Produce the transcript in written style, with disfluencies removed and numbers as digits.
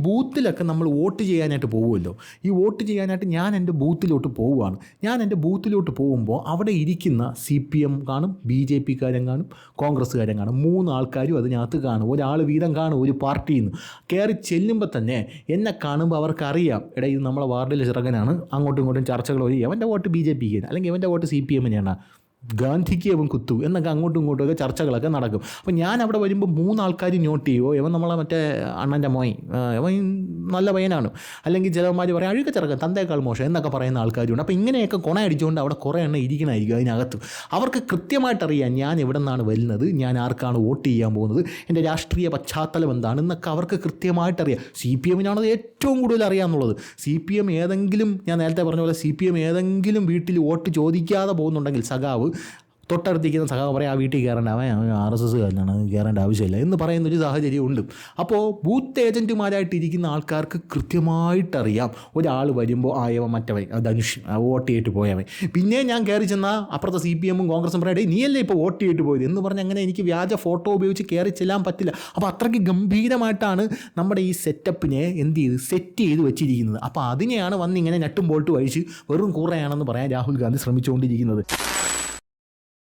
ബൂത്തിലൊക്കെ നമ്മൾ വോട്ട് ചെയ്യാനായിട്ട് പോകുമല്ലോ. ഈ വോട്ട് ചെയ്യാനായിട്ട് ഞാൻ എൻ്റെ ബൂത്തിലോട്ട് പോവുകയാണ്. ഞാൻ എൻ്റെ ബൂത്തിലോട്ട് പോകുമ്പോൾ അവിടെ ഇരിക്കുന്ന CPM കാണും, BJP കാരും കാണും, കോൺഗ്രസ്സുകാരും കാണും. 3 ആൾക്കാരും അതിനകത്ത് കാണും. ഒരാൾ വീതം കാണും ഒരു പാർട്ടിയിൽ നിന്ന്. കയറി ചെല്ലുമ്പോൾ തന്നെ എന്നെ കാണുമ്പോൾ അവർക്കറിയാം, എടാ ഇത് നമ്മളെ വാർഡിലെ ചെറുക്കനാണ്. അങ്ങോട്ടും ഇങ്ങോട്ടും ചർച്ചകൾ വഴി അവൻ്റെ വോട്ട് BJPക്ക് അല്ലെങ്കിൽ അവൻ്റെ വോട്ട് CPMനാണ്, ഗാന്ധിക്ക് അവൻ കുത്തു എന്നൊക്കെ അങ്ങോട്ടും ഇങ്ങോട്ടുമൊക്കെ ചർച്ചകളൊക്കെ നടക്കും. അപ്പോൾ ഞാൻ അവിടെ വരുമ്പോൾ 3 ആൾക്കാർ നോട്ട് ചെയ്യുമോ, ഇവൻ നമ്മളെ മറ്റേ അണ്ണൻ്റെ മോൻ, ഇവൻ നല്ല പയ്യനാണ്, അല്ലെങ്കിൽ ചിലവന്മാർ പറയാം അഴുക്ക ചെറുക്കൻ തന്തേക്കാൾ മോശം എന്നൊക്കെ പറയുന്ന ആൾക്കാരുണ്ട്. അപ്പോൾ ഇങ്ങനെയൊക്കെ കൊണയടിച്ചുകൊണ്ട് അവിടെ കുറേ എണ്ണം ഇരിക്കണമായിരിക്കും അതിനകത്ത്. അവർക്ക് കൃത്യമായിട്ടറിയാം ഞാൻ എവിടെ നിന്നാണ് വരുന്നത്, ഞാൻ ആർക്കാണ് വോട്ട് ചെയ്യാൻ പോകുന്നത്, എൻ്റെ രാഷ്ട്രീയ പശ്ചാത്തലം എന്താണ് എന്നൊക്കെ അവർക്ക് കൃത്യമായിട്ടറിയാം. CPMനാണത് ഏറ്റവും കൂടുതൽ അറിയാമെന്നുള്ളത്. CPM ഏതെങ്കിലും, ഞാൻ നേരത്തെ പറഞ്ഞ പോലെ CPM ഏതെങ്കിലും വീട്ടിൽ വോട്ട് ചോദിക്കാതെ പോകുന്നുണ്ടെങ്കിൽ സഖാവ് തൊട്ടടുത്തിരിക്കുന്ന സഖാവ് പറയാം ആ വീട്ടിൽ കയറേണ്ട, അവൻ RSS കാരനാണ്, കയറേണ്ട ആവശ്യമില്ല എന്ന് പറയുന്നൊരു സാഹചര്യമുണ്ട്. അപ്പോൾ ബൂത്ത് ഏജൻറ്റുമാരായിട്ടിരിക്കുന്ന ആൾക്കാർക്ക് കൃത്യമായിട്ടറിയാം ഒരാൾ വരുമ്പോൾ ആയവൻ മറ്റവൻ ധനുഷ് വോട്ട് ചെയ്തിട്ട് പോയവൻ. പിന്നെ ഞാൻ കയറി ചെന്നാൽ അപ്പുറത്തെ CPMും കോൺഗ്രസും പറയട്ടെ നീയല്ലേ ഇപ്പോൾ വോട്ട് ചെയ്തിട്ട് പോയത് എന്ന് പറഞ്ഞ് അങ്ങനെ എനിക്ക് വ്യാജ ഫോട്ടോ ഉപയോഗിച്ച് കയറി ചെല്ലാൻ പറ്റില്ല. അപ്പോൾ അത്രയ്ക്ക് ഗംഭീരമായിട്ടാണ് നമ്മുടെ ഈ സെറ്റപ്പിനെ സെറ്റ് ചെയ്ത് വെച്ചിരിക്കുന്നത്. അപ്പോൾ അതിനെയാണ് വന്നിങ്ങനെ നട്ടും ബോൾട്ട് വഴിച്ച് വെറും കൂറയാണെന്ന് പറയാൻ രാഹുൽ ഗാന്ധി ശ്രമിച്ചുകൊണ്ടിരിക്കുന്നത്.